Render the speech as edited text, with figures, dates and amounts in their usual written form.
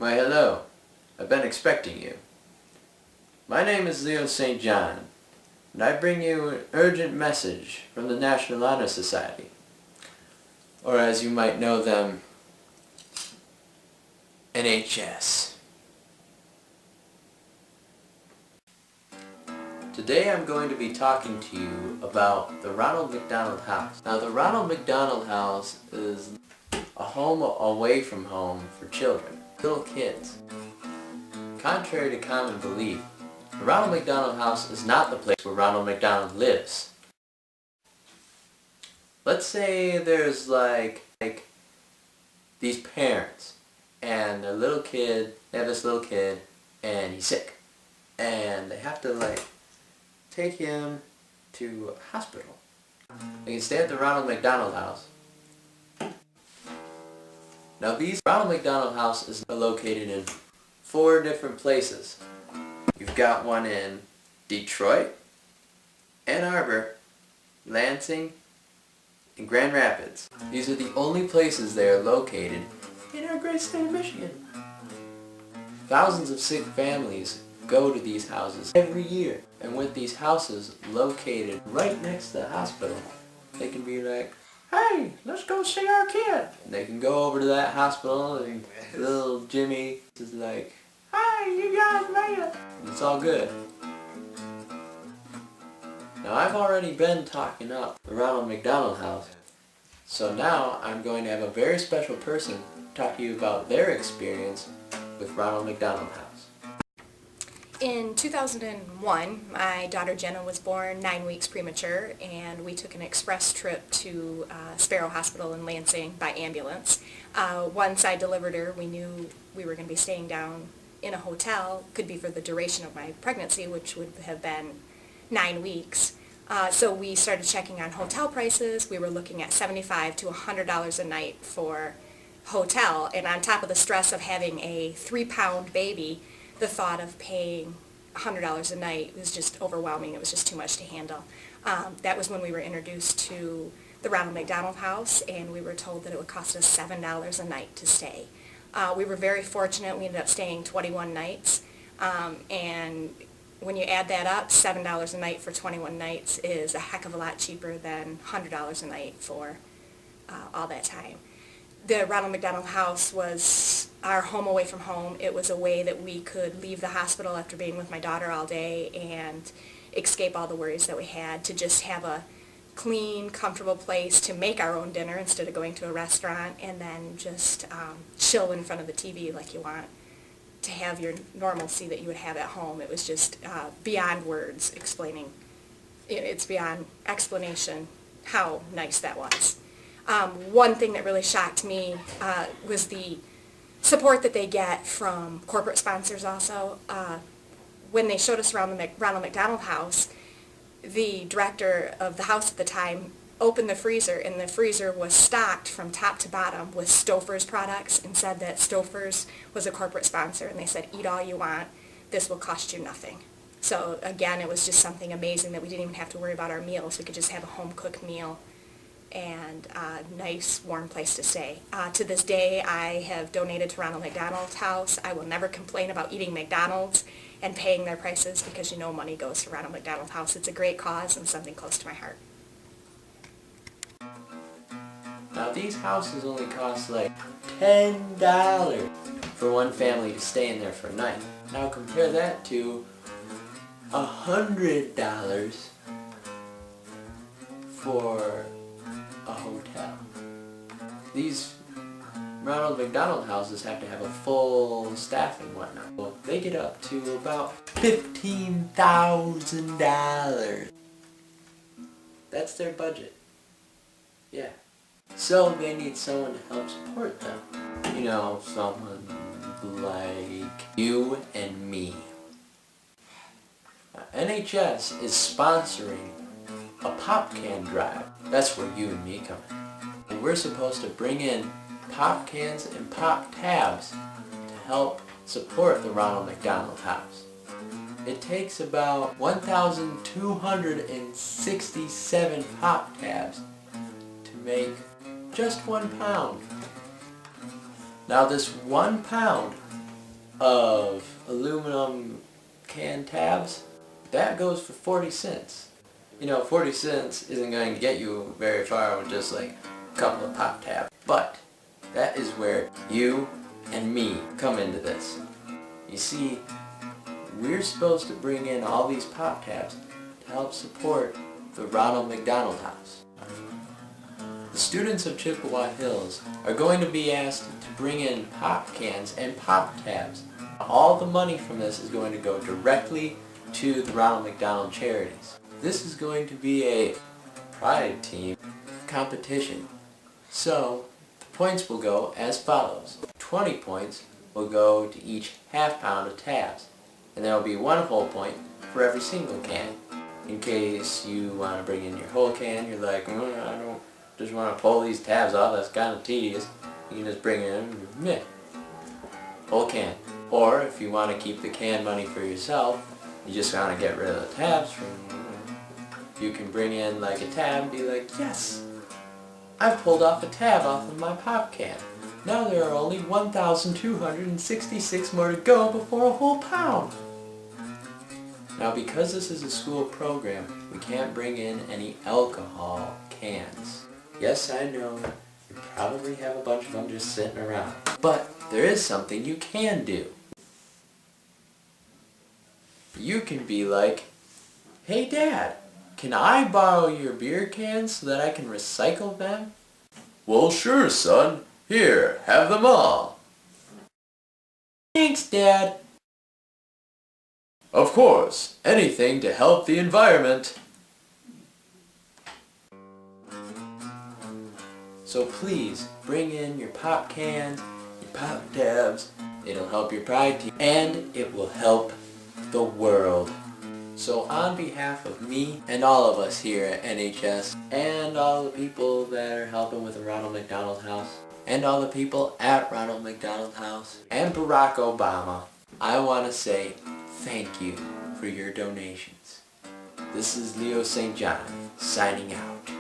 Why, hello. I've been expecting you. My name is Leo St. John, and I bring you an urgent message from the National Honor Society, or as you might know them, NHS. Today I'm going to be talking to you about the Ronald McDonald House. Now, the Ronald McDonald House is a home away from home for children, little kids. Contrary to common belief, the Ronald McDonald House is not the place where Ronald McDonald lives. Let's say there's like these parents and their little kid, they have this little kid and he's sick. And they have to take him to a hospital. They can stay at the Ronald McDonald House. Now these Ronald McDonald House is located in 4 different places. You've got one in Detroit, Ann Arbor, Lansing, and Grand Rapids. These are the only places they are located in our great state of Michigan. Thousands of sick families go to these houses every year. And with these houses located right next to the hospital, they can be like, hey, let's go see our kid. And they can go over to that hospital and little Jimmy is like, hey, you guys made it. And it's all good. Now I've already been talking up the Ronald McDonald House. So now I'm going to have a very special person talk to you about their experience with Ronald McDonald House. In 2001, my daughter Jenna was born 9 weeks premature, and we took an express trip to Sparrow Hospital in Lansing by ambulance. Once I delivered her, we knew we were going to be staying down in a hotel, could be for the duration of my pregnancy, which would have been 9 weeks. So we started checking on hotel prices. We were looking at $75 to $100 a night for hotel, and on top of the stress of having a 3-pound baby, the thought of paying $100 a night was just overwhelming. It was just too much to handle. That was when we were introduced to the Ronald McDonald House, and we were told that it would cost us $7 a night to stay. We were very fortunate. We ended up staying 21 nights, and when you add that up, $7 a night for 21 nights is a heck of a lot cheaper than $100 a night for all that time. The Ronald McDonald House was our home away from home. It was a way that we could leave the hospital after being with my daughter all day and escape all the worries that we had, to just have a clean, comfortable place to make our own dinner instead of going to a restaurant, and then just chill in front of the TV like you want, to have your normalcy that you would have at home. It was just beyond words explaining. It's beyond explanation how nice that was. One thing that really shocked me was the support that they get from corporate sponsors also. When they showed us around the Ronald McDonald House, the director of the house at the time opened the freezer, and the freezer was stocked from top to bottom with Stouffer's products, and said that Stouffer's was a corporate sponsor, and they said, eat all you want, this will cost you nothing. So again, it was just something amazing that we didn't even have to worry about our meals. We could just have a home-cooked meal and a nice, warm place to stay. To this day, I have donated to Ronald McDonald House. I will never complain about eating McDonald's and paying their prices, because money goes to Ronald McDonald House. It's a great cause and something close to my heart. Now these houses only cost like $10 for one family to stay in there for a night. Now compare that to $100 for a hotel. These Ronald McDonald houses have to have a full staff and whatnot. Well, they get up to about $15,000. That's their budget. Yeah. So they need someone to help support them. You know, someone like you and me. NHS is sponsoring a pop can drive. That's where you and me come in. And we're supposed to bring in pop cans and pop tabs to help support the Ronald McDonald House. It takes about 1,267 pop tabs to make just £1. Now this £1 of aluminum can tabs, that goes for 40 cents. You know, 40 cents isn't going to get you very far with just like a couple of pop tabs. But that is where you and me come into this. You see, we're supposed to bring in all these pop tabs to help support the Ronald McDonald House. The students of Chippewa Hills are going to be asked to bring in pop cans and pop tabs. All the money from this is going to go directly to the Ronald McDonald Charities. This is going to be a pride team competition. So, the points will go as follows. 20 points will go to each half pound of tabs. And there will be 1 whole point for every single can. In case you want to bring in your whole can, you're like, I don't just want to pull these tabs off, that's kind of tedious. You can just bring in, whole can. Or if you want to keep the can money for yourself, you just want to get rid of the tabs you can bring in like a tab and be like, yes, I've pulled off a tab off of my pop can. Now there are only 1,266 more to go before a whole pound. Now because this is a school program, we can't bring in any alcohol cans. Yes, I know, you probably have a bunch of them just sitting around. But there is something you can do. You can be like, hey Dad, can I borrow your beer cans so that I can recycle them? Well, sure, son. Here, have them all. Thanks, Dad. Of course, anything to help the environment. So please, bring in your pop cans, your pop tabs. It'll help your pride team, and it will help the world. So on behalf of me and all of us here at NHS, and all the people that are helping with the Ronald McDonald House, and all the people at Ronald McDonald House, and Barack Obama, I want to say thank you for your donations. This is Leo St. John, signing out.